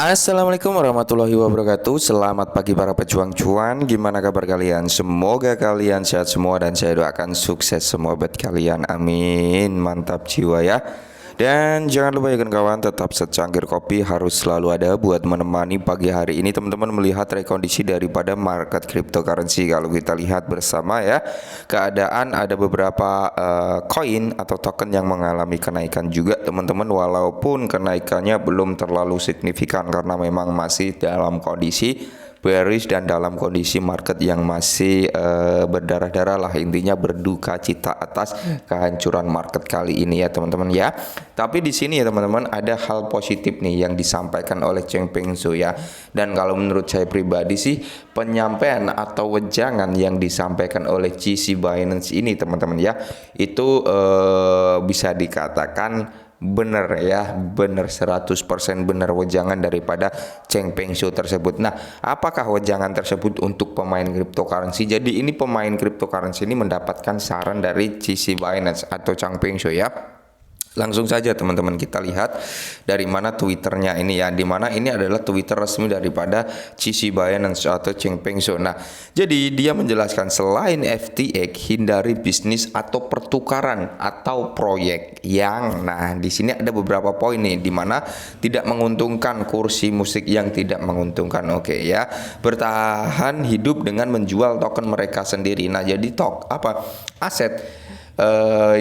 Assalamualaikum warahmatullahi wabarakatuh. Selamat pagi para pejuang cuan. Gimana kabar kalian? Semoga kalian sehat semua dan saya doakan sukses semua buat kalian. Amin. Mantap jiwa ya. Dan jangan lupa ya kawan, tetap secangkir kopi harus selalu ada buat menemani pagi hari ini teman-teman melihat rekondisi daripada market cryptocurrency. Kalau kita lihat bersama ya, keadaan ada beberapa koin atau token yang mengalami kenaikan juga teman-teman, walaupun kenaikannya belum terlalu signifikan karena memang masih dalam kondisi bearish dan dalam kondisi market yang masih berdarah-darah lah, intinya berduka cita atas kehancuran market kali ini ya teman-teman ya. Tapi di sini ya teman-teman ada hal positif nih yang disampaikan oleh Changpeng Zhou ya. Dan kalau menurut saya pribadi sih, penyampaian atau wejangan yang disampaikan oleh GC Binance ini teman-teman ya, itu bisa dikatakan benar ya, benar 100% benar wejangan daripada Changpeng Zhou tersebut. Nah, apakah wejangan tersebut untuk pemain cryptocurrency? Jadi ini pemain cryptocurrency ini mendapatkan saran dari GC Binance atau Changpeng Zhou ya. Langsung saja teman-teman kita lihat dari mana Twitternya ini ya, dimana ini adalah Twitter resmi daripada GC Binance atau Changpeng Zhou. Nah, jadi dia menjelaskan selain FTX, hindari bisnis atau pertukaran atau proyek yang, nah di sini ada beberapa poin nih, dimana tidak menguntungkan, kursi musik yang tidak menguntungkan. Oke ya, bertahan hidup dengan menjual token mereka sendiri. Nah, jadi aset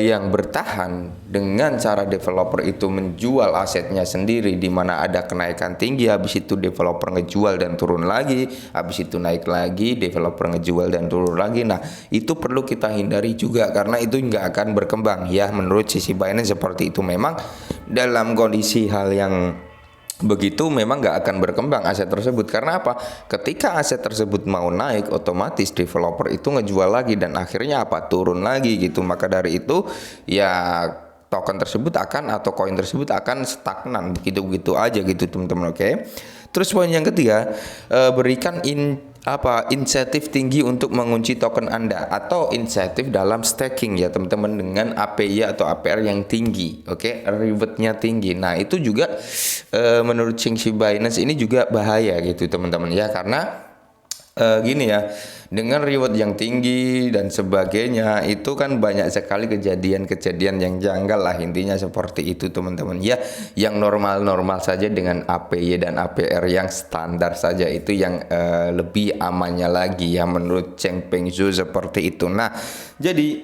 yang bertahan dengan cara developer itu menjual asetnya sendiri, di mana ada kenaikan tinggi, habis itu developer ngejual dan turun lagi, habis itu naik lagi, developer ngejual dan turun lagi. Nah, itu perlu kita hindari juga karena itu nggak akan berkembang ya, menurut sisi Binance seperti itu. Memang dalam kondisi hal yang begitu memang nggak akan berkembang aset tersebut. Karena apa? Ketika aset tersebut mau naik, otomatis developer itu ngejual lagi dan akhirnya turun lagi gitu. Maka dari itu ya token tersebut akan atau koin tersebut akan stagnan begitu-begitu aja gitu teman-teman. Oke. Terus poin yang ketiga, berikan insentif tinggi untuk mengunci token Anda atau insentif dalam staking ya teman-teman, dengan APY atau APR yang tinggi. Oke, rewardnya tinggi. Nah, itu juga menurut GC Binance ini juga bahaya gitu teman-teman ya, karena gini ya, dengan reward yang tinggi dan sebagainya itu kan banyak sekali kejadian-kejadian yang janggal lah, intinya seperti itu teman-teman ya. Yang normal-normal saja dengan APY dan APR yang standar saja itu yang lebih amannya lagi ya, menurut Changpeng Zhou seperti itu. Nah, jadi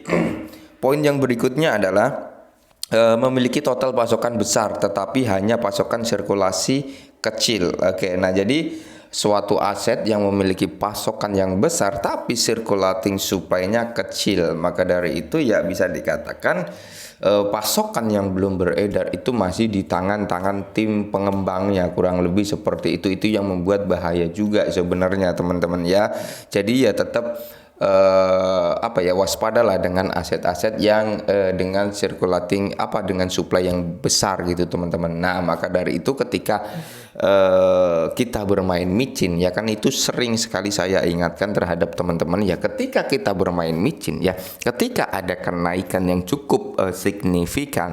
poin yang berikutnya adalah memiliki total pasokan besar tetapi hanya pasokan sirkulasi kecil. Oke, nah jadi suatu aset yang memiliki pasokan yang besar tapi circulating supply-nya kecil, maka dari itu ya bisa dikatakan pasokan yang belum beredar itu masih di tangan-tangan tim pengembangnya, kurang lebih seperti itu. Itu yang membuat bahaya juga sebenarnya teman-teman ya. Jadi ya tetap waspadalah dengan aset-aset yang dengan circulating dengan supply yang besar gitu teman-teman. Nah, maka dari itu ketika kita bermain micin ya kan, itu sering sekali saya ingatkan terhadap teman-teman ya, ketika kita bermain micin ya, ketika ada kenaikan yang cukup signifikan,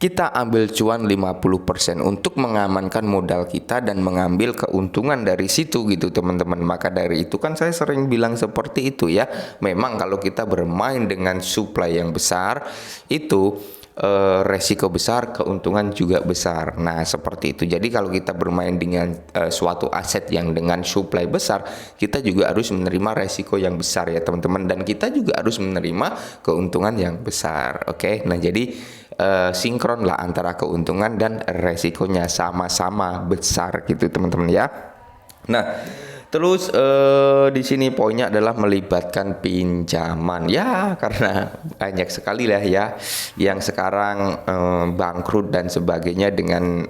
kita ambil cuan 50% untuk mengamankan modal kita dan mengambil keuntungan dari situ gitu teman-teman. Maka dari itu kan saya sering bilang seperti itu ya. Memang kalau kita bermain dengan supply yang besar itu resiko besar, keuntungan juga besar. Nah, seperti itu. Jadi kalau kita bermain dengan suatu aset yang dengan supply besar, kita juga harus menerima resiko yang besar ya teman-teman, dan kita juga harus menerima keuntungan yang besar. Oke. Nah, jadi sinkron lah antara keuntungan dan resikonya, sama-sama besar gitu teman-teman ya. Nah, terus di sini poinnya adalah melibatkan pinjaman ya, karena banyak sekali lah ya yang sekarang bangkrut dan sebagainya dengan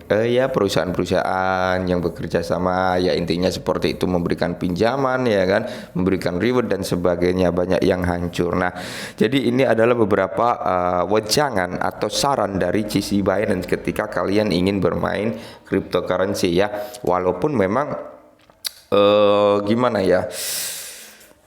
perusahaan-perusahaan yang bekerja sama ya, intinya seperti itu, memberikan pinjaman ya kan, memberikan reward dan sebagainya, banyak yang hancur. Nah, jadi ini adalah beberapa wejangan atau saran dari GC Binance ketika kalian ingin bermain cryptocurrency ya, walaupun memang gimana ya,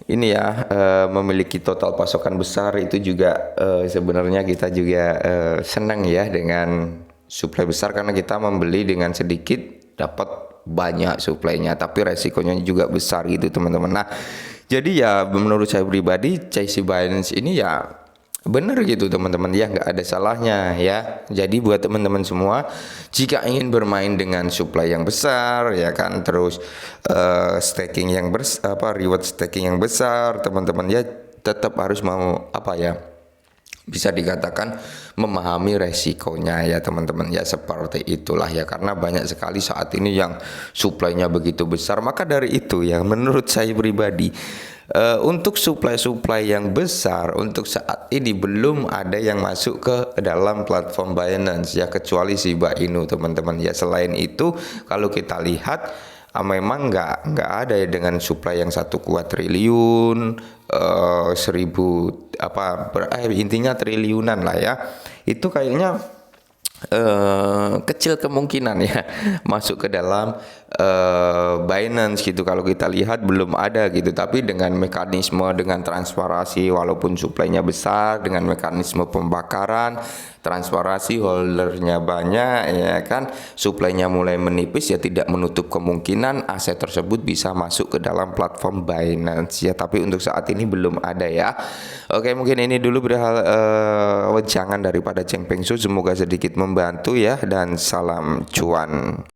ini ya memiliki total pasokan besar itu juga sebenarnya kita juga senang ya dengan supply besar, karena kita membeli dengan sedikit dapat banyak suplainya, tapi resikonya juga besar gitu teman-teman. Nah, jadi ya menurut saya pribadi CZ Binance ini ya bener gitu teman-teman ya, nggak ada salahnya ya. Jadi buat teman-teman semua, jika ingin bermain dengan supply yang besar ya kan, terus staking yang reward staking yang besar, teman-teman ya tetap harus mau bisa dikatakan memahami resikonya ya teman-teman ya, seperti itulah ya, karena banyak sekali saat ini yang suplainya begitu besar. Maka dari itu ya menurut saya pribadi, untuk supply yang besar untuk saat ini belum ada yang masuk ke dalam platform Binance ya, kecuali Shiba Inu teman-teman ya. Selain itu kalau kita lihat memang nggak ada ya dengan supply yang 1 triliun, 1000 intinya triliunan lah ya. Itu kayaknya kecil kemungkinan ya masuk ke dalam Binance gitu. Kalau kita lihat belum ada gitu, tapi dengan mekanisme, dengan transparansi, walaupun suplainya besar, dengan mekanisme pembakaran, transparansi, holdernya banyak ya kan, suplainya mulai menipis ya, tidak menutup kemungkinan aset tersebut bisa masuk ke dalam platform Binance ya, tapi untuk saat ini belum ada ya. Oke, mungkin ini dulu berhal wejangan daripada Cheng Peng Su, semoga sedikit membantu ya, dan salam cuan.